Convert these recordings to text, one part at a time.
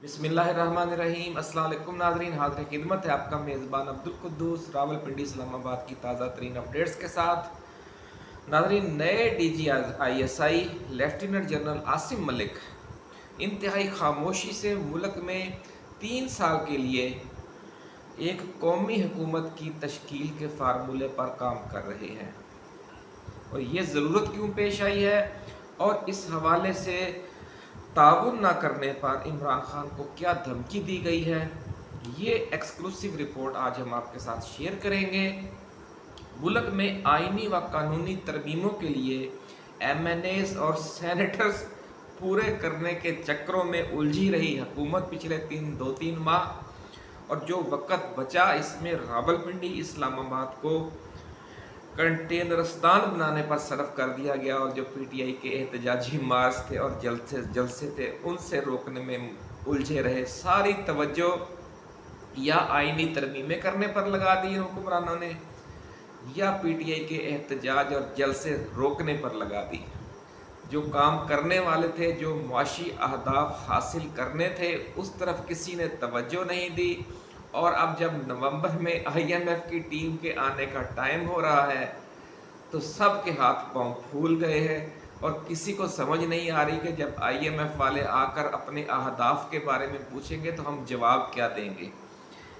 बिस्मिल्लाहिर्रहमानिर्रहीम। अस्सलाम वालेकुम नाज़रीन, हाज़िर खिदमत है आपका मेज़बान अब्दुल कुद्दूस रावलपिंडी इस्लामाबाद की ताज़ा तरीन अपडेट्स के साथ। नाज़रीन, नए DG ISI lieutenant general Asim Malik इंतहाई खामोशी से मुल्क में 3 साल के लिए एक कौमी हुकूमत की तश्कील के फार्मूले पर काम कर रहे हैं और ये ज़रूरत क्यों पेश आई है और इस हवाले से ताउन ना करने पर इमरान खान को क्या धमकी दी गई है, ये एक्सक्लूसिव रिपोर्ट आज हम आपके साथ शेयर करेंगे। मुल्क में आइनी व कानूनी तरमीमों के लिए एमएनएस और सेनेटर्स पूरे करने के चक्रों में उलझी रही हुकूमत पिछले 2-3 माह, और जो वक़्त बचा इसमें रावलपिंडी इस्लामाबाद को कंटेनरस्तान बनाने पर सर्फ कर दिया गया और जो पीटीआई के एहतजाजी मार्च थे और जलसे थे उनसे रोकने में उलझे रहे। सारी तवज्जो या आइनी तरमीमें करने पर लगा दी हुक्मरानों ने या पीटीआई के एहतजाज और जलसे रोकने पर लगा दी। जो काम करने वाले थे, जो मुआशी अहदाफ हासिल करने थे, उस तरफ किसी ने तवज्जो नहीं दी। और अब जब नवंबर में आईएमएफ की टीम के आने का टाइम हो रहा है तो सब के हाथ पांव फूल गए हैं और किसी को समझ नहीं आ रही कि जब आईएमएफ वाले आकर अपने अहदाफ के बारे में पूछेंगे तो हम जवाब क्या देंगे।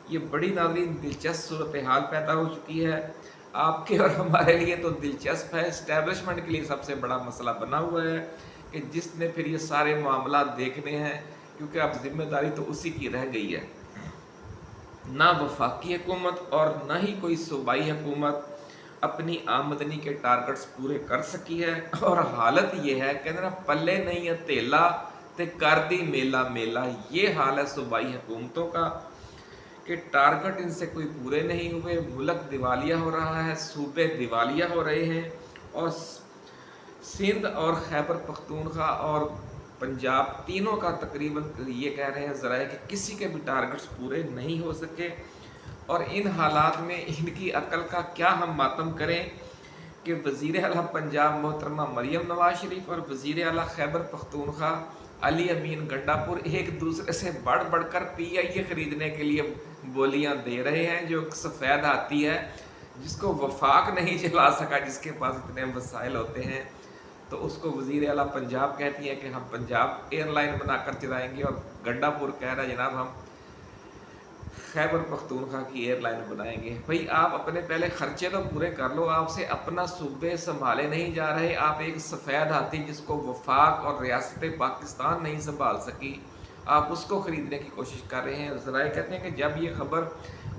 ये बड़ी नाज़रीन दिलचस्प सूरत हाल पैदा हो चुकी है। आपके और हमारे लिए तो दिलचस्प है, इस्टेब्लिशमेंट के लिए सबसे बड़ा मसला बना हुआ है कि जिसने फिर ये सारे मामला देखने हैं, क्योंकि अब जिम्मेदारी तो उसी की रह गई है। ना वफाकी हुकूमत और ना ही कोई सूबाई हुकूमत अपनी आमदनी के टारगेट्स पूरे कर सकी है, और हालत ये है कि ना पल्ले नहीं है तेला ते कर दी मेला मेला। ये हाल है सूबाई हुकूमतों का कि टारगेट इनसे कोई पूरे नहीं हुए, मुल्क दिवालिया हो रहा है, सूबे दिवालिया हो रहे हैं। और सिंध और खैबर पख्तूनख्वा और पंजाब तीनों का तकरीबन ये कह रहे हैं ज़रा कि किसी के भी टारगेट्स पूरे नहीं हो सके। और इन हालात में इनकी अकल का क्या हम मातम करें कि वज़ीर आला पंजाब मोहतरमा मरियम नवाज शरीफ और वज़ीर आला खैबर पख्तूनख्वा अली अमीन गंडापुर एक दूसरे से बढ़ बढ़कर पीआईए ख़रीदने के लिए बोलियां दे रहे हैं। जो सफ़ेद हाथी है जिसको वफाक नहीं चला सका, जिसके पास इतने वसाइल होते हैं, तो उसको वज़ीर आला पंजाब कहती है कि हम पंजाब एयरलाइन बनाकर चलाएंगे, और गंडापुर कह रहा है जनाब हम खैबर पख्तूनख्वा की एयरलाइन बनाएंगे। भाई आप अपने पहले खर्चे तो पूरे कर लो, आपसे अपना सूबे संभाले नहीं जा रहे। आप एक सफ़ेद हाथी जिसको वफाक और रियासत पाकिस्तान नहीं संभाल सकी, आप उसको ख़रीदने की कोशिश कर रहे हैं। ज़रा कहते हैं कि जब ये खबर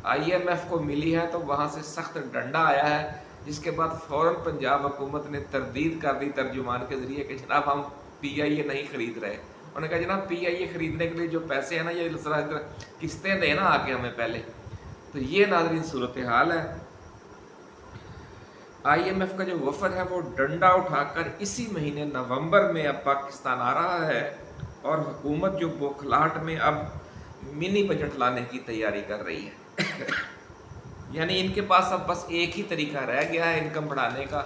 आईएमएफ को मिली है तो वहाँ से सख्त डंडा आया है, जिसके बाद फ़ौरन पंजाब हुकूमत ने तरदीद कर दी तर्जुमान के ज़रिए कि जनाब हम पीआईए नहीं ख़रीद रहे। उन्होंने कहा जनाब पीआईए ख़रीदने के लिए जो पैसे हैं ना, ये किस्तें देना आके हमें पहले। तो ये नाज़रीन सूरत हाल है। आईएमएफ का जो वफद है वो डंडा उठाकर इसी महीने नवंबर में अब पाकिस्तान आ रहा है, और हुकूमत जो बौखलाहट में अब मिनी बजट लाने की तैयारी कर रही है। यानी इनके पास अब बस एक ही तरीका रह गया है इनकम बढ़ाने का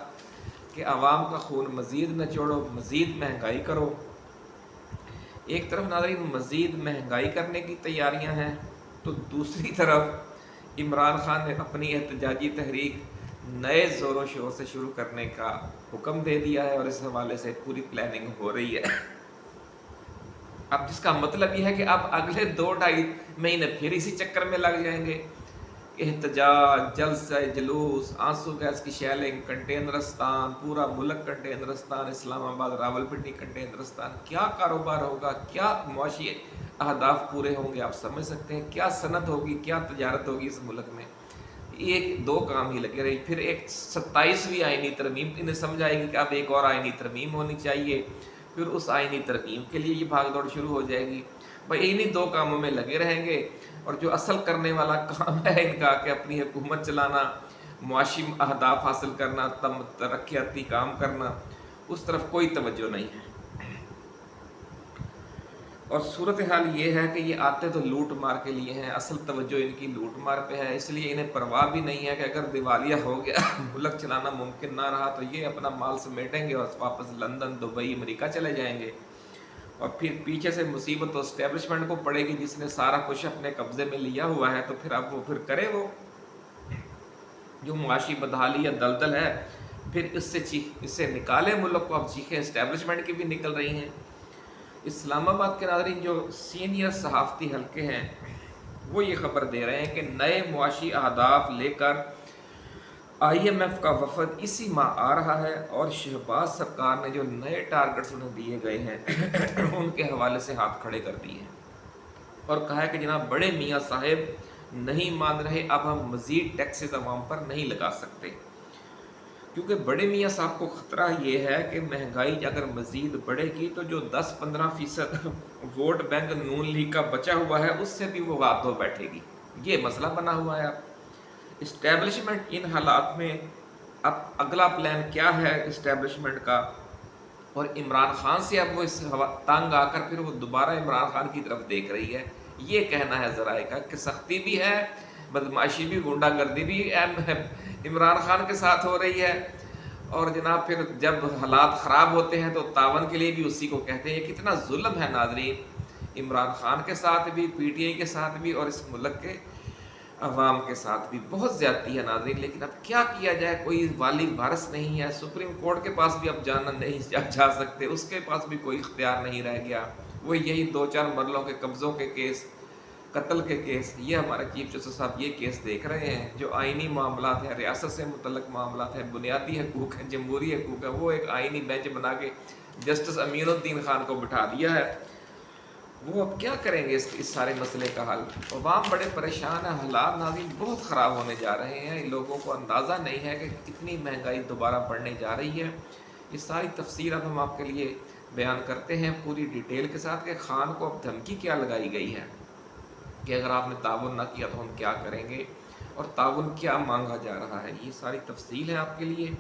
कि आवाम का खून मज़ीद नचोड़ो, मज़ीद महंगाई करो। एक तरफ नाज़रीन मज़ीद महंगाई करने की तैयारियां हैं, तो दूसरी तरफ इमरान खान ने अपनी एहतजाजी तहरीक नए ज़ोरों शोर से शुरू करने का हुक्म दे दिया है, और इस हवाले से पूरी प्लानिंग हो रही है। अब जिसका मतलब यह है कि अब अगले 2-2.5 महीने फिर इसी चक्कर में लग जाएंगे। एहतजाज, जलसा, जुलूस, आंसू गैस की शेलिंग, कंटेनरस्तान, पूरा मुल्क कंटेनरस्तान, इस्लामाबाद रावलपिंडी कंटेनरस्तान। क्या कारोबार होगा, क्या मुआशी अहदाफ पूरे होंगे, आप समझ सकते हैं। क्या सनत होगी, क्या तजारत होगी इस मुल्क में। एक दो काम ही लगे रही। फिर एक 27वीं आइनी तरमीम इन्हें समझ आएगी कि अब एक और आइनी तरमीम होनी चाहिए, फिर उस आइनी तरमीम के लिए ये भागदौड़ शुरू हो जाएगी। भाई इन्हीं 2 कामों में लगे रहेंगे, और जो असल करने वाला काम है इनका कि अपनी हुकूमत चलाना, मुआशी अहदाफ हासिल करना, तरक्याती काम करना, उस तरफ कोई तवज्जो नहीं है। और सूरत हाल ये है कि ये आते तो लूट मार के लिए हैं, असल तवज्जो इनकी लूट मार पे है। इसलिए इन्हें परवाह भी नहीं है कि अगर दिवालिया हो गया, मुल्क चलाना मुमकिन ना रहा, तो ये अपना माल समेटेंगे और वापस लंदन, दुबई, अमेरिका चले जाएंगे। और फिर पीछे से मुसीबत तो इस्टेब्लिशमेंट को पड़ेगी जिसने सारा कुछ अपने कब्जे में लिया हुआ है, तो फिर अब वो फिर करे वो जो मुआशी बदहाली या दलदल है, फिर इससे निकाले मुल्क को। अब चीखें इस्टेब्लिशमेंट की भी निकल रही हैं। इस्लामाबाद के नाज़रीन जो सीनियर सहाफ़ती हल्के हैं वो ये ख़बर दे रहे हैं कि नए मुआशी अहदाफ लेकर IMF का वफद इसी माह आ रहा है, और शहबाज सरकार ने जो नए टारगेट्स उन्हें दिए गए हैं उनके हवाले से हाथ खड़े कर दिए हैं और कहा है कि जनाब बड़े मियाँ साहब नहीं मान रहे, अब हम मज़ीद टैक्सेस अवाम पर नहीं लगा सकते, क्योंकि बड़े मियाँ साहब को ख़तरा ये है कि महंगाई अगर मज़ीद बढ़ेगी तो जो 10-15% वोट बैंक नून लीग का बचा हुआ है उससे भी वो हाथ धो बैठेगी। ये मसला बना हुआ है। इस्टेब्लिशमेंट इन हालात में अब अगला प्लान क्या है इस्टेब्लिशमेंट का, और इमरान खान से अब वो इस तंग आकर फिर वो दोबारा इमरान खान की तरफ देख रही है। ये कहना है ज़राए का कि सख्ती भी है, बदमाशी भी, गुंडागर्दी भी इमरान खान के साथ हो रही है, और जनाब फिर जब हालात ख़राब होते हैं तो तावन के लिए भी उसी को कहते हैं। ये कितना जुल्म है नाज़रीन, इमरान खान के साथ भी, PTI के साथ भी, और इस मुल्क के अवाम के साथ भी बहुत ज़्यादती है नाज़रीन। लेकिन अब क्या किया जाए, कोई वाली वारस नहीं है। सुप्रीम कोर्ट के पास भी अब जाना नहीं जा सकते, उसके पास भी कोई इख्तियार नहीं रह गया। वो यही 2-4 मरलों के कब्ज़ों के केस, कत्ल के केस, ये हमारे चीफ जस्टिस साहब ये केस देख रहे हैं जो आइनी मामलात हैं, रियासत से मुतल्लक मामलात हैं, बुनियादी हकूक़ हैं, जमहूरी हकूक़ हैं। वो एक आइनी बेंच बना के जस्टिस अमीनुद्दीन खान को बिठा दिया है। वो अब क्या करेंगे इस सारे मसले का हल। अवाम बड़े परेशान है, हालात नाज़रीन बहुत ख़राब होने जा रहे हैं। लोगों को अंदाज़ा नहीं है कि कितनी महंगाई दोबारा बढ़ने जा रही है। ये सारी तफसीर अब हम आपके लिए बयान करते हैं पूरी डिटेल के साथ कि खान को अब धमकी क्या लगाई गई है कि अगर आपने ताउन ना किया तो हम क्या करेंगे, और ताउन क्या मांगा जा रहा है। ये सारी तफसील है आपके लिए।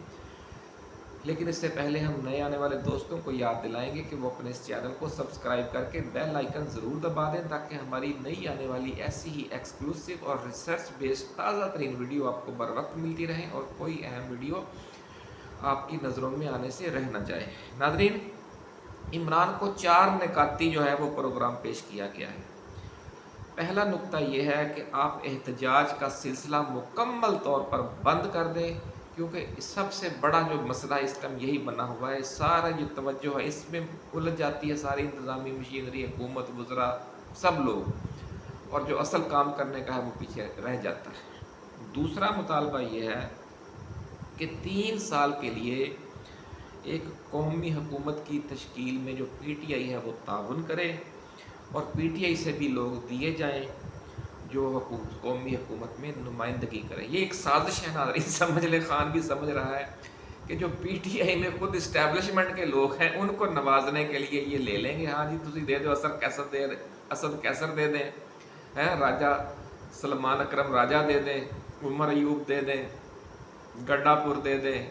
लेकिन इससे पहले हम नए आने वाले दोस्तों को याद दिलाएंगे कि वो अपने इस चैनल को सब्सक्राइब करके बेल आइकन ज़रूर दबा दें, ताकि हमारी नई आने वाली ऐसी ही एक्सक्लूसिव और रिसर्च बेस्ड ताज़ा तरीन वीडियो आपको बर वक्त मिलती रहे और कोई अहम वीडियो आपकी नज़रों में आने से रह न जाए। नाज़रीन, इमरान को 4 निकाती जो है वो प्रोग्राम पेश किया गया है। पहला नुक्ता ये है कि आप एहतजाज का सिलसिला मुकम्मल तौर पर बंद कर दें, क्योंकि सबसे बड़ा जो मसला इस टाइम यही बना हुआ है। सारा जो तवज्जो है इसमें उलझ जाती है सारी इंतज़ामी मशीनरी, हुकूमत, वज़रा, सब लोग, और जो असल काम करने का है वो पीछे रह जाता है। दूसरा मुतालबा ये है कि 3 साल के लिए एक कौमी हुकूमत की तश्कील में जो PTI है वो ताउन करे, और PTI से भी लोग दिए जाएं जो कौमी हुकूमत में नुमाइंदगी करें। ये एक साजिश है नाज़रीन, समझ ले, खान भी समझ रहा है कि जो PTI में खुद इस्टेब्लिशमेंट के लोग हैं उनको नवाजने के लिए ये ले लेंगे। हाँ जी, तुम दे दो, असद कैसर दे दें, हैं, राजा सलमान अकरम राजा दे दें, उमर अयूब दे दें, गड्डापुर दे दें,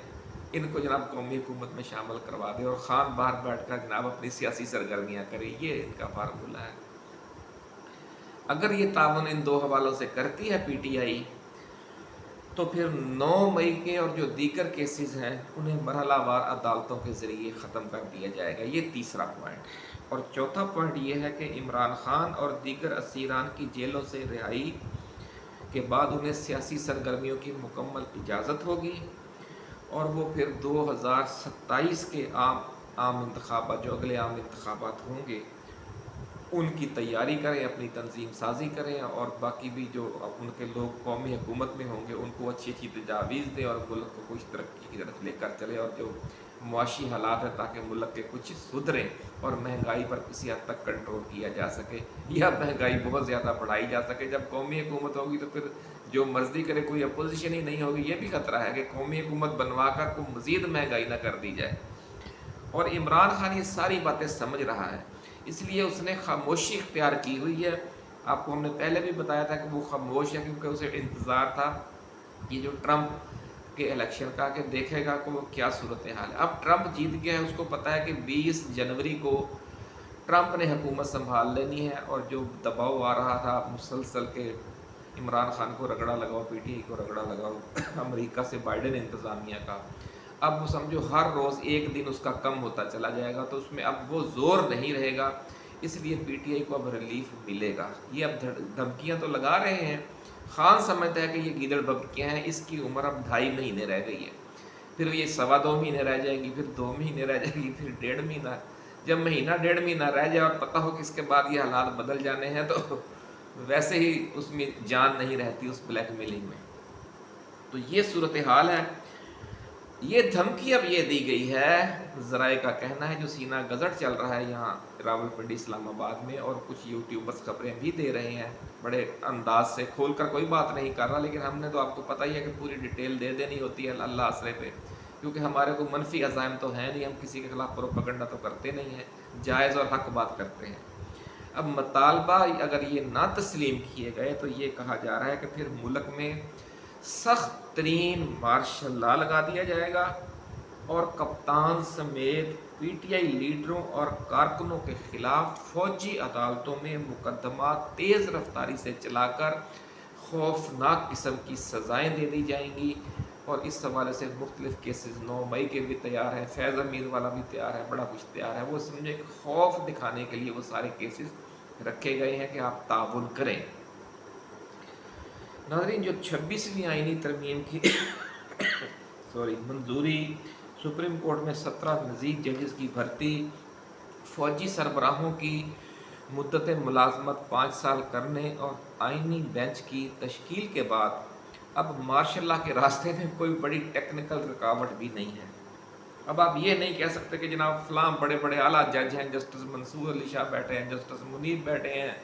इनको जनाब कौमी हुकूमत में शामिल करवा दें, और ख़ान बाहर बैठ कर जनाब अपनी सियासी सरगर्मियाँ करे। ये इनका फार्मूला है। अगर ये तावन इन 2 हवालों से करती है PTI, तो फिर 9 मई के और जो दीगर केसेस हैं उन्हें मरहलावार अदालतों के ज़रिए ख़त्म कर दिया जाएगा। ये तीसरा पॉइंट। और चौथा पॉइंट ये है कि इमरान खान और दीगर असीरान की जेलों से रिहाई के बाद उन्हें सियासी सरगर्मियों की मुकम्मल इजाज़त होगी, और वो फिर 2027 के आम इंतखाबात, जो अगले आम इंतखाबात होंगे, उनकी तैयारी करें, अपनी तंजीम साजी करें, और बाकी भी जो उनके लोग कौमी हुकूमत में होंगे उनको अच्छी अच्छी तजावीज़ दें और मुल्क को कुछ तरक्की की तरफ लेकर चले, और जो मुआशी हालात है ताकि मुल्क के कुछ सुधरें और महंगाई पर किसी हद तक कंट्रोल किया जा सके, या महंगाई बहुत ज़्यादा बढ़ाई जा सके। जब कौमी हुकूमत होगी तो फिर जो मर्जी करे, कोई अपोजिशन ही नहीं होगी। ये भी खतरा है कि कौमी हुकूमत बनवा कर को मज़ीद महंगाई ना कर दी जाए। और इमरान खान ये सारी बातें समझ रहा है, इसलिए उसने खामोशी इख्तियार की हुई है। आपको हमने पहले भी बताया था कि वो खामोश है क्योंकि उसे इंतज़ार था ये जो ट्रंप के इलेक्शन का, कि देखेगा कि वो क्या सूरत हाल है। अब ट्रंप जीत गया है, उसको पता है कि 20 जनवरी को ट्रंप ने हुकूमत संभाल लेनी है, और जो दबाव आ रहा था मुसलसल के इमरान खान को रगड़ा लगाओ, PTI को रगड़ा लगाओ, अमेरिका से बाइडेन इंतज़ामिया का, अब वो समझो हर रोज़ एक दिन उसका कम होता चला जाएगा, तो उसमें अब वो ज़ोर नहीं रहेगा, इसलिए पीटीआई को अब रिलीफ मिलेगा। ये अब धमकियाँ तो लगा रहे हैं, खान समझता है कि ये गीदड़ बकरियाँ हैं, इसकी उम्र अब 2.5 महीने रह गई है, फिर ये 2.25 महीने रह जाएगी, फिर 2 महीने रह जाएगी, फिर 1.5 महीना। जब महीना 1.5 महीना रह जाए और पता हो कि इसके बाद ये हालात बदल जाने हैं, तो वैसे ही उसमें जान नहीं रहती उस ब्लैकमेलिंग में। तो ये सूरत हाल है। ये धमकी अब ये दी गई है, ज़राए का कहना है, जो सीना गजट चल रहा है यहाँ रावलपिंडी इस्लामाबाद में, और कुछ यूट्यूबर्स खबरें भी दे रहे हैं बड़े अंदाज से, खोल कर कोई बात नहीं कर रहा, लेकिन हमने तो आपको पता ही है कि पूरी डिटेल दे देनी होती है अल्लाह आसरे पे, क्योंकि हमारे को मनफी अज़ाइम तो है नहीं, हम किसी के खिलाफ प्रोपेगेंडा तो करते नहीं हैं, जायज़ और हक बात करते हैं। अब मतालबा अगर ये ना तस्लीम किए गए तो ये कहा जा रहा है कि फिर मुल्क में सख्त तरीन मार्शल लॉ लगा दिया जाएगा और कप्तान समेत पीटीआई लीडरों और कारकुनों के खिलाफ फौजी अदालतों में मुकदमा तेज़ रफ्तारी से चलाकर खौफनाक किस्म की सज़ाएँ दे दी जाएंगी। और इस हवाले से मुख्तलिफ केसेस 9 मई के भी तैयार हैं, फैज़ अमीर वाला भी तैयार है, बड़ा कुछ तैयार है। वो समझे कि खौफ दिखाने के लिए वो सारे केसेस रखे गए हैं कि आप ताउन करें। नाज़रीन, जो 26वीं आईनी तरमीम की मंजूरी, सुप्रीम कोर्ट में 17 मज़ीद जजेस की भर्ती, फ़ौजी सरबराहों की मुद्दत मुलाजमत 5 साल करने और आईनी बेंच की तश्कील के बाद अब मार्शल लॉ के रास्ते में कोई बड़ी टेक्निकल रुकावट भी नहीं है। अब आप ये नहीं कह सकते कि जनाब फ़लाँ बड़े बड़े आला जज हैं, जस्टिस मंसूर अली शाह बैठे हैं, जस्टिस मुनीब बैठे हैं,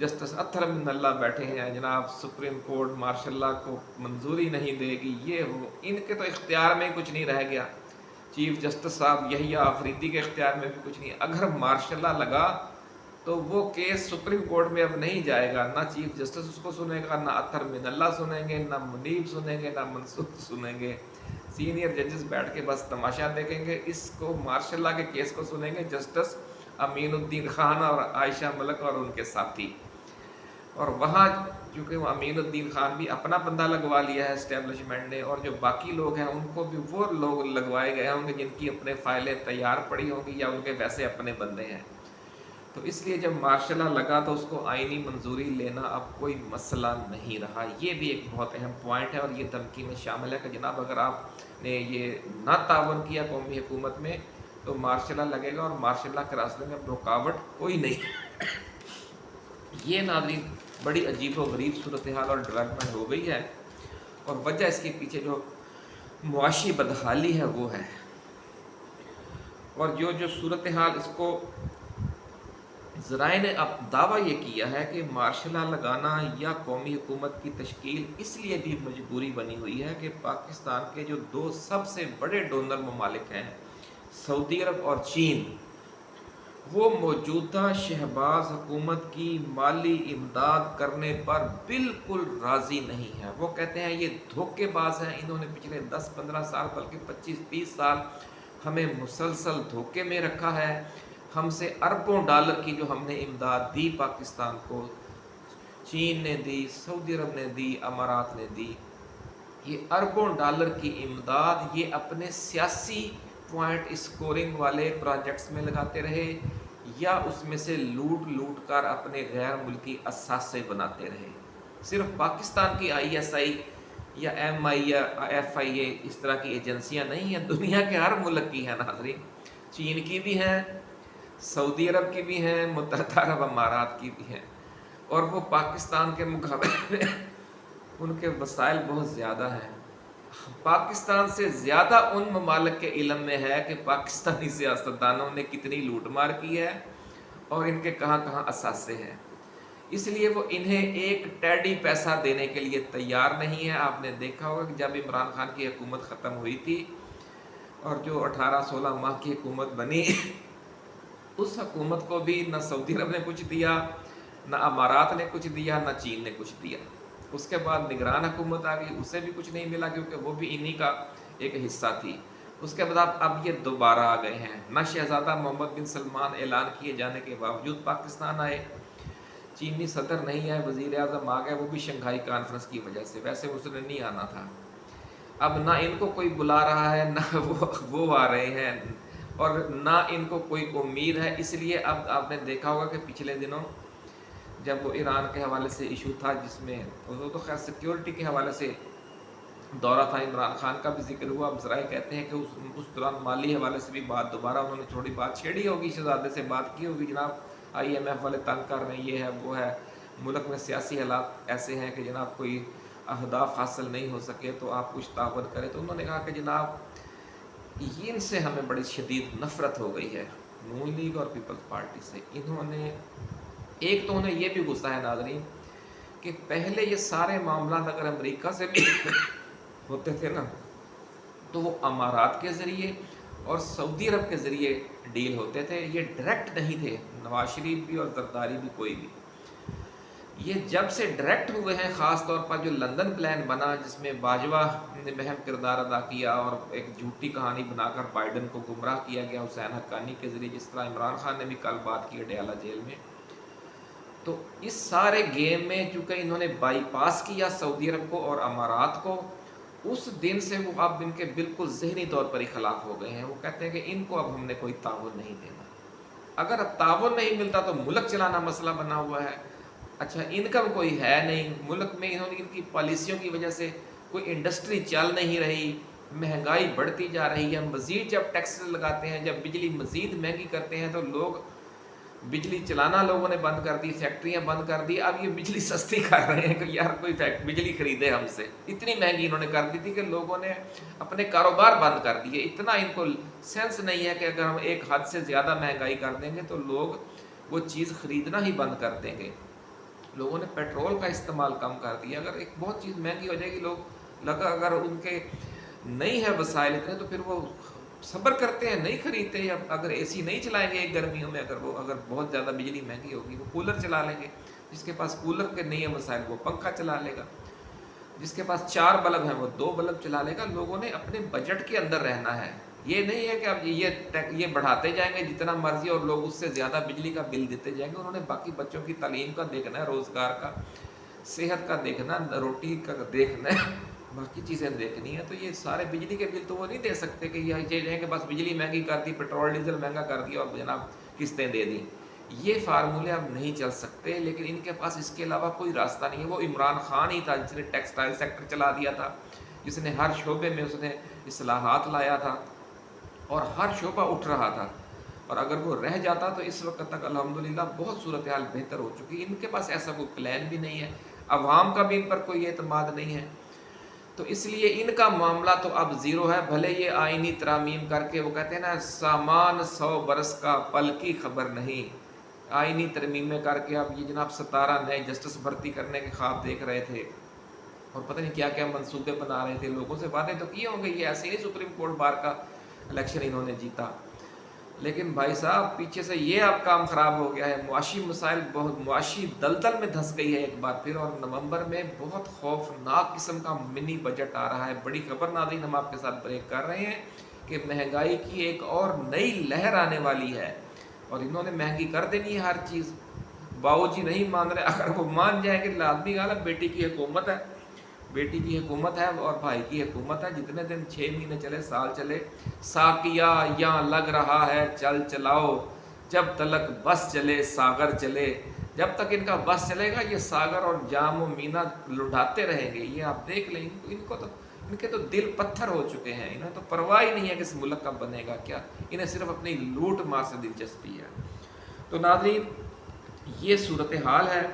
जस्टिस अत्तर मिनल्ला बैठे हैं, जनाब सुप्रीम कोर्ट मार्शल लॉ को मंजूरी नहीं देगी, ये हो, इनके तो इख्तियार में कुछ नहीं रह गया। चीफ जस्टिस साहब यहिया आफरीदी के इख्तियार में भी कुछ नहीं। अगर मार्शल लॉ लगा तो वो केस सुप्रीम कोर्ट में अब नहीं जाएगा, ना चीफ जस्टिस उसको सुनेगा, ना अत्तर मिनल्ला सुनेंगे, ना मुनीब सुनेंगे, ना मंसूर सुनेंगे। सीनियर जजेस बैठ के बस तमाशा देखेंगे, इसको मार्शल लॉ के केस को सुनेंगे जस्टिस अमीनुद्दीन खान और आयशा मलिक और उनके साथी। और वहाँ चूँकि वो अमीनुद्दीन खान भी अपना बंदा लगवा लिया है इस्टेब्लिशमेंट ने, और जो बाकी लोग हैं उनको भी वो लोग लगवाए गए होंगे जिनकी अपने फाइलें तैयार पड़ी होंगी या उनके वैसे अपने बंदे हैं। तो इसलिए जब मार्शल लॉ लगा तो उसको आईनी मंजूरी लेना अब कोई मसला नहीं रहा। ये भी एक बहुत अहम पॉइंट है और ये धमकी में शामिल है कि जनाब अगर आपने ये ना तावन किया कौमी हुकूमत में तो मार्शल लॉ लगेगा और मार्शल लॉ के रास्ते में रुकावट कोई नहीं। ये नाज़रीन बड़ी अजीब व गरीब सूरत हाल और डेवलपमेंट हो गई है, और वजह इसके पीछे जो मुआशी बदहाली है वो है। और जो सूरत हाल, इसको ज़राए ने अब दावा ये किया है कि मार्शल लॉ लगाना या कौमी हुकूमत की तश्कील इसलिए भी मजबूरी बनी हुई है कि पाकिस्तान के जो 2 सबसे बड़े डोनर ममालिक हैं, सऊदी अरब और चीन, वो मौजूदा शहबाज हुकूमत की माली इमदाद करने पर बिल्कुल राज़ी नहीं है। वो कहते हैं ये धोखेबाज हैं, इन्होंने पिछले 10-15 साल बल्कि 25-30 साल हमें मुसलसल धोखे में रखा है। हमसे अरबों डॉलर की जो हमने इमदाद दी पाकिस्तान को, चीन ने दी, सऊदी अरब ने दी, अमारात ने दी, ये अरबों डॉलर की इमदाद ये अपने सियासी पॉइंट स्कोरिंग वाले प्रोजेक्ट्स में लगाते रहे या उसमें से लूट कर अपने गैर मुल्की असासे बनाते रहे। सिर्फ पाकिस्तान की ISI या MI या FIA इस तरह की एजेंसियां नहीं हैं, दुनिया के हर मुल्क की हैं नाज़रीन। चीन की भी हैं, सऊदी अरब की भी हैं, मुत्तहदा अरब अमारात की भी हैं, और वो पाकिस्तान के मुकाबले में उनके वसाइल बहुत ज़्यादा हैं। पाकिस्तान से ज़्यादा उन ममालिक के इल्म में है कि पाकिस्तानी सियासतदानों ने कितनी लूटमार की है और इनके कहाँ कहाँ असासे हैं। इसलिए वो इन्हें एक टैडी पैसा देने के लिए तैयार नहीं है। आपने देखा होगा कि जब इमरान खान की हुकूमत ख़त्म हुई थी और जो 18-16 माह की हुकूमत बनी उस हुकूमत को भी न सऊदी अरब ने कुछ दिया, न अमारात ने कुछ दिया, न चीन ने कुछ दिया। उसके बाद निगरान हुकूमत आ गई, उसे भी कुछ नहीं मिला क्योंकि वो भी इन्हीं का एक हिस्सा थी। उसके बाद अब ये दोबारा आ गए हैं। न शहज़ादा मोहम्मद बिन सलमान ऐलान किए जाने के बावजूद पाकिस्तान आए, चीनी सदर नहीं आए, वज़ीर आज़म आ गए, वो भी शंघाई कॉन्फ्रेंस की वजह से, वैसे उसने नहीं आना था। اب نہ ان کو کوئی بلا رہا ہے، نہ وہ آ رہے ہیں، اور نہ ان کو کوئی امید ہے۔ اس لیے اب آپ نے دیکھا ہوگا کہ پچھلے دنوں جب وہ ایران کے حوالے سے ایشو تھا، جس میں وہ تو خیر سیکیورٹی کے حوالے سے دورہ تھا، عمران خان کا بھی ذکر ہوا، اب ذرائع کہتے ہیں کہ اس دوران مالی حوالے سے بھی بات دوبارہ انہوں نے تھوڑی بات چھیڑی ہوگی، شہزادے سے بات کی ہوگی، جناب IMF والے تنگ کر رہے ہیں، یہ ہے وہ ہے، ملک میں سیاسی حالات ایسے ہیں کہ جناب کوئی اہداف حاصل نہیں ہو سکے تو آپ کچھ تعاون کریں۔ تو انہوں نے کہا کہ جناب ان سے ہمیں بڑی شدید نفرت ہو گئی ہے، نون لیگ اور پیپلز پارٹی سے۔ انہوں نے ایک تو انہیں یہ بھی غصہ ہے ناظرین کہ پہلے یہ سارے معاملات اگر امریکہ سے بھی ہوتے تھے نا تو وہ امارات کے ذریعے اور سعودی عرب کے ذریعے ڈیل ہوتے تھے، یہ ڈائریکٹ نہیں تھے، نواز شریف بھی اور زرداری بھی کوئی بھی۔ یہ جب سے ڈائریکٹ ہوئے ہیں، خاص طور پر جو لندن پلان بنا جس میں باجوہ نے اہم کردار ادا کیا اور ایک جھوٹی کہانی بنا کر بائیڈن کو گمراہ کیا گیا حسین حقانی کے ذریعے، جس طرح عمران خان نے بھی کل بات کی اڈیالہ جیل میں، تو اس سارے گیم میں چونکہ انہوں نے بائی پاس کیا سعودی عرب کو اور امارات کو، اس دن سے وہ اب ان کے بالکل ذہنی طور پر ہی خلاف ہو گئے ہیں۔ وہ کہتے ہیں کہ ان کو اب ہم نے کوئی تعاون نہیں دینا، اگر اب تعاون نہیں ملتا تو ملک چلانا مسئلہ بنا ہوا ہے۔ اچھا انکم کوئی ہے نہیں ملک میں، انہوں نے ان کی پالیسیوں کی وجہ سے کوئی انڈسٹری چل نہیں رہی، مہنگائی بڑھتی جا رہی ہے، مزید جب ٹیکسز لگاتے ہیں، جب بجلی مزید مہنگی کرتے ہیں تو لوگ بجلی چلانا لوگوں نے بند کر دی، فیکٹریاں بند کر دی، اب یہ بجلی سستی کر رہے ہیں کہ یار کوئی بجلی خریدے ہم سے، اتنی مہنگی انہوں نے کر دی تھی کہ لوگوں نے اپنے کاروبار بند کر دیے۔ اتنا ان کو سینس نہیں ہے کہ اگر ہم ایک حد سے زیادہ مہنگائی کر دیں گے تو لوگ وہ چیز خریدنا ہی بند کر دیں گے۔ لوگوں نے پیٹرول کا استعمال کم کر دیا، اگر ایک بہت چیز مہنگی ہو جائے گی لوگ لگا اگر ان کے نہیں ہے وسائل اتنے تو پھر وہ صبر کرتے ہیں، نہیں خریدتے، یا اگر اے سی نہیں چلائیں گے ایک گرمیوں میں، اگر بہت زیادہ بجلی مہنگی ہوگی وہ کولر چلا لیں گے، جس کے پاس کولر کے نہیں ہے وسائل وہ پنکھا چلا لے گا، جس کے پاس 4 بلب ہیں وہ 2 بلب چلا لے گا۔ لوگوں نے اپنے بجٹ کے اندر رہنا ہے، یہ نہیں ہے کہ اب یہ بڑھاتے جائیں گے جتنا مرضی اور لوگ اس سے زیادہ بجلی کا بل دیتے جائیں گے۔ انہوں نے باقی بچوں کی تعلیم کا دیکھنا ہے، روزگار کا، صحت کا دیکھنا، روٹی کا دیکھنا ہے، باقی چیزیں دیکھنی ہے۔ تو یہ سارے بجلی کے بل تو وہ نہیں دے سکتے کہ یہ کہ بس بجلی مہنگی کر دی، پیٹرول ڈیزل مہنگا کر دیا اور جناب قسطیں دے دیں، یہ فارمولے اب نہیں چل سکتے۔ لیکن ان کے پاس اس کے علاوہ کوئی راستہ نہیں ہے۔ وہ عمران خان ہی تھا جس نے ٹیکسٹائل سیکٹر چلا دیا تھا، جس نے ہر شعبے میں اس نے اصلاحات لایا تھا اور ہر شعبہ اٹھ رہا تھا، اور اگر وہ رہ جاتا تو اس وقت تک الحمدللہ بہت صورتحال بہتر ہو چکی۔ ان کے پاس ایسا کوئی پلان بھی نہیں ہے، عوام کا بھی ان پر کوئی اعتماد نہیں ہے، تو اس لیے ان کا معاملہ تو اب زیرو ہے۔ بھلے یہ آئینی ترامیم کر کے، وہ کہتے ہیں نا سامان 100 برس کا پل کی خبر نہیں، آئینی ترمیمیں کر کے اب یہ جناب 17 نئے جسٹس بھرتی کرنے کے خواب دیکھ رہے تھے اور پتہ نہیں کیا کیا منصوبے بنا رہے تھے، لوگوں سے باتیں تو کی ہوں گے، یہ ایسے ہی سپریم کورٹ بار کا الیکشن انہوں نے جیتا، لیکن بھائی صاحب پیچھے سے یہ اب کام خراب ہو گیا ہے، معاشی مسائل، بہت معاشی دلدل میں دھس گئی ہے ایک بار پھر، اور نومبر میں بہت خوفناک قسم کا منی بجٹ آ رہا ہے۔ بڑی خبر ناظرین ہم آپ کے ساتھ بریک کر رہے ہیں کہ مہنگائی کی ایک اور نئی لہر آنے والی ہے، اور انہوں نے مہنگی کر دینی ہے ہر چیز۔ باؤ جی نہیں مان رہے، اگر وہ مان جائیں کہ لازمی غالب بیٹی کی حکومت ہے، بیٹی کی حکومت ہے اور بھائی کی حکومت ہے، جتنے دن 6 مہینے چلے، سال چلے، ساقیہ یہاں لگ رہا ہے چل چلاؤ، جب تلک بس چلے ساغر چلے، جب تک ان کا بس چلے گا یہ ساغر اور جام و مینا لٹاتے رہیں گے۔ یہ آپ دیکھ لیں، ان کے تو دل پتھر ہو چکے ہیں، انہیں تو پرواہ ہی نہیں ہے کہ اس ملک کا بنے گا کیا، انہیں صرف اپنی لوٹ مار سے دلچسپی ہے۔ تو ناظرین یہ صورتحال ہے،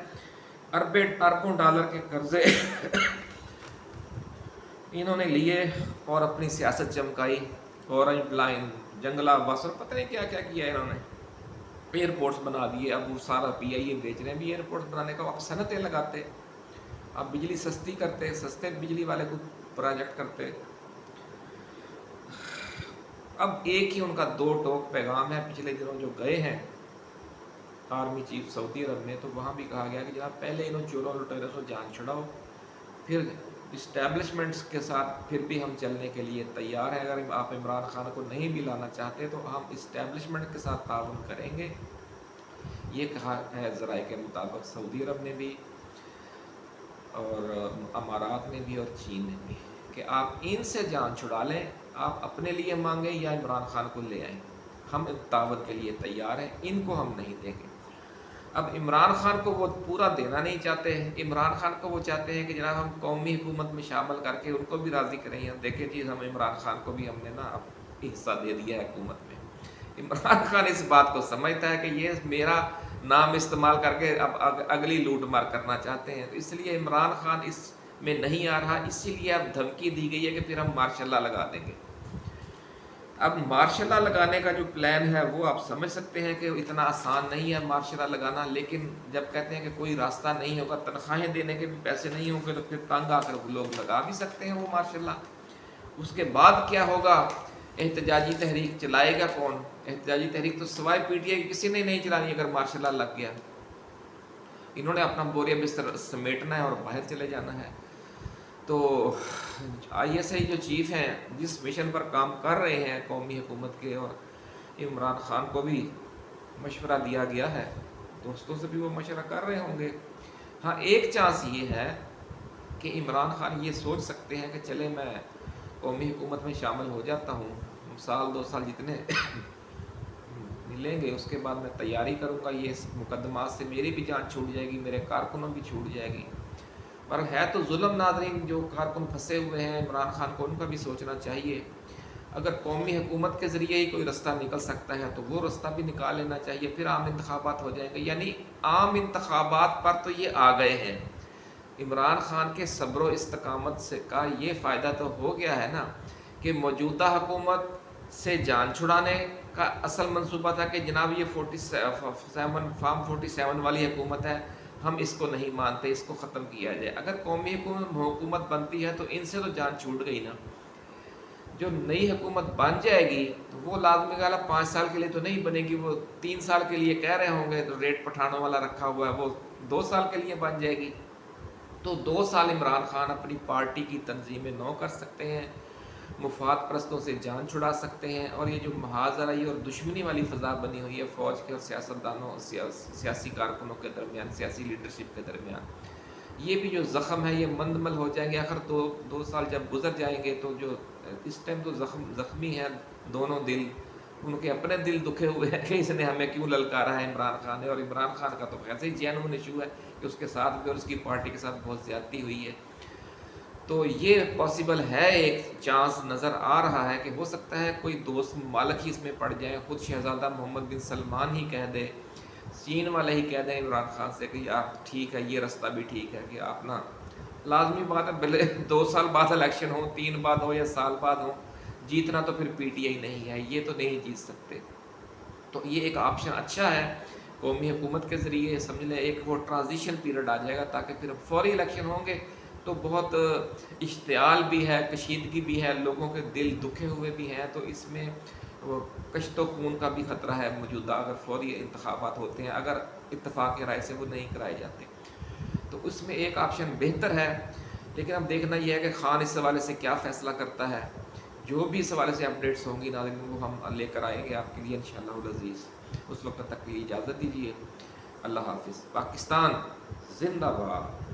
اربوں ڈالر کے قرضے انہوں نے لیے اور اپنی سیاست چمکائی، اورنج لائن، جنگلہ بس اور پتہ نہیں کیا کیا کیا انہوں نے، ایئرپورٹس بنا دیے، اب وہ سارا PIA بیچ رہے ہیں بھی ایئرپورٹس بنانے کا، آپ صنعتیں لگاتے، آپ بجلی سستی کرتے، سستے بجلی والے کو پروجیکٹ کرتے۔ اب ایک ہی ان کا 2 ٹوک پیغام ہے، پچھلے دنوں جو گئے ہیں آرمی چیف سعودی عرب میں، تو وہاں بھی کہا گیا کہ جناب پہلے انہوں چوروں لٹیروں سے جان چھڑاؤ، پھر اسٹیبلشمنٹس کے ساتھ پھر بھی ہم چلنے کے لیے تیار ہیں، اگر آپ عمران خان کو نہیں بھی لانا چاہتے تو ہم اسٹیبلشمنٹ کے ساتھ تعاون کریں گے، یہ کہا ہے ذرائع کے مطابق سعودی عرب نے بھی اور امارات نے بھی اور چین نے بھی کہ آپ ان سے جان چھڑا لیں، آپ اپنے لیے مانگیں یا عمران خان کو لے آئیں، ہم تعاون کے لیے تیار ہیں، ان کو ہم نہیں دیں گے۔ اب عمران خان کو وہ پورا دینا نہیں چاہتے ہیں، عمران خان کو وہ چاہتے ہیں کہ جناب ہم قومی حکومت میں شامل کر کے ان کو بھی راضی کریں۔ دیکھیں جی، ہم عمران خان کو بھی ہم نے نا اب حصہ دے دیا ہے حکومت میں۔ عمران خان اس بات کو سمجھتا ہے کہ یہ میرا نام استعمال کر کے اب اگلی لوٹ مار کرنا چاہتے ہیں، تو اس لیے عمران خان اس میں نہیں آ رہا، اسی لیے اب دھمکی دی گئی ہے کہ پھر ہم مارشل لا لگا دیں گے۔ اب مارشل لا لگانے کا جو پلان ہے وہ آپ سمجھ سکتے ہیں کہ اتنا آسان نہیں ہے مارشل لا لگانا، لیکن جب کہتے ہیں کہ کوئی راستہ نہیں ہوگا، تنخواہیں دینے کے بھی پیسے نہیں ہوں گے، تو پھر تنگ آ کر لوگ لگا بھی سکتے ہیں وہ مارشل لا۔ اس کے بعد کیا ہوگا؟ احتجاجی تحریک چلائے گا کون؟ احتجاجی تحریک تو سوائے پی ٹی آئی کی کسی نے نہیں چلانی اگر مارشل لا لگ گیا۔ انہوں نے اپنا بوریا بستر سمیٹنا ہے اور باہر چلے جانا ہے۔ تو آئی ایس آئی جو چیف ہیں، جس مشن پر کام کر رہے ہیں قومی حکومت کے، اور عمران خان کو بھی مشورہ دیا گیا ہے، دوستوں سے بھی وہ مشورہ کر رہے ہوں گے۔ ہاں، ایک چانس یہ ہے کہ عمران خان یہ سوچ سکتے ہیں کہ چلے میں قومی حکومت میں شامل ہو جاتا ہوں، سال 2 سال جتنے ملیں گے اس کے بعد میں تیاری کروں گا، یہ مقدمات سے میری بھی جان چھوٹ جائے گی، میرے کارکنوں بھی چھوٹ جائے گی۔ پر ہے تو ظلم ناظرین، جو کارکن پھنسے ہوئے ہیں عمران خان کو، ان کا بھی سوچنا چاہیے۔ اگر قومی حکومت کے ذریعے ہی کوئی رستہ نکل سکتا ہے تو وہ رستہ بھی نکال لینا چاہیے، پھر عام انتخابات ہو جائیں گے۔ یعنی عام انتخابات پر تو یہ آ گئے ہیں، عمران خان کے صبر و استقامت سے کا یہ فائدہ تو ہو گیا ہے نا کہ موجودہ حکومت سے جان چھڑانے کا اصل منصوبہ تھا کہ جناب یہ 47 والی حکومت ہے، ہم اس کو نہیں مانتے، اس کو ختم کیا جائے۔ اگر قومی حکومت بنتی ہے تو ان سے تو جان چھوٹ گئی نا۔ جو نئی حکومت بن جائے گی تو وہ لازمی گالا 5 سال کے لیے تو نہیں بنے گی، وہ 3 سال کے لیے کہہ رہے ہوں گے، تو ریٹ پٹھانوں والا رکھا ہوا ہے وہ 2 سال کے لیے بن جائے گی۔ تو 2 سال عمران خان اپنی پارٹی کی تنظیمیں نو کر سکتے ہیں، مفاد پرستوں سے جان چھڑا سکتے ہیں، اور یہ جو محاذرائی اور دشمنی والی فضا بنی ہوئی ہے فوج کے اور سیاستدانوں، سیاسی کارکنوں کے درمیان، سیاسی لیڈرشپ کے درمیان، یہ بھی جو زخم ہے یہ مندمل ہو جائیں گے۔ آخر 2 سال جب گزر جائیں گے تو جو اس ٹائم تو زخمی ہیں دونوں دل، ان کے اپنے دل دکھے ہوئے ہیں کہ اس نے ہمیں کیوں للکارا ہے عمران خان نے، اور عمران خان کا تو ویسے ہی جینون ایشو ہے کہ اس کے ساتھ بھی اور اس کی پارٹی کے ساتھ بہت زیادتی ہوئی ہے۔ تو یہ پاسبل ہے، ایک چانس نظر آ رہا ہے کہ ہو سکتا ہے کوئی دوست ممالک ہی اس میں پڑ جائیں، خود شہزادہ محمد بن سلمان ہی کہہ دے، چین والے ہی کہہ دیں عمران خان سے کہ آپ ٹھیک ہے، یہ رستہ بھی ٹھیک ہے کہ آپ نا، لازمی بات ہے بھلے 2 سال بعد الیکشن ہو، 3 بعد ہو یا سال بعد ہو، جیتنا تو پھر پی ٹی آئی نہیں ہے، یہ تو نہیں جیت سکتے۔ تو یہ ایک آپشن اچھا ہے، قومی حکومت کے ذریعے سمجھ لیں ایک وہ ٹرانزیشن پیریڈ آ جائے گا، تاکہ پھر فوری الیکشن ہوں گے تو بہت اشتعال بھی ہے، کشیدگی بھی ہے، لوگوں کے دل دکھے ہوئے بھی ہیں، تو اس میں وہ کشت و خون کا بھی خطرہ ہے موجودہ اگر فوری انتخابات ہوتے ہیں، اگر اتفاق رائے سے وہ نہیں کرائے جاتے، تو اس میں ایک آپشن بہتر ہے۔ لیکن اب دیکھنا یہ ہے کہ خان اس حوالے سے کیا فیصلہ کرتا ہے۔ جو بھی اس حوالے سے اپڈیٹس ہوں گی ناظرین وہ ہم لے کر آئیں گے آپ کے لیے انشاءاللہ العزیز۔ اس وقت تک کے لیے اجازت دیجیے، اللہ حافظ۔ پاکستان زندہ باد۔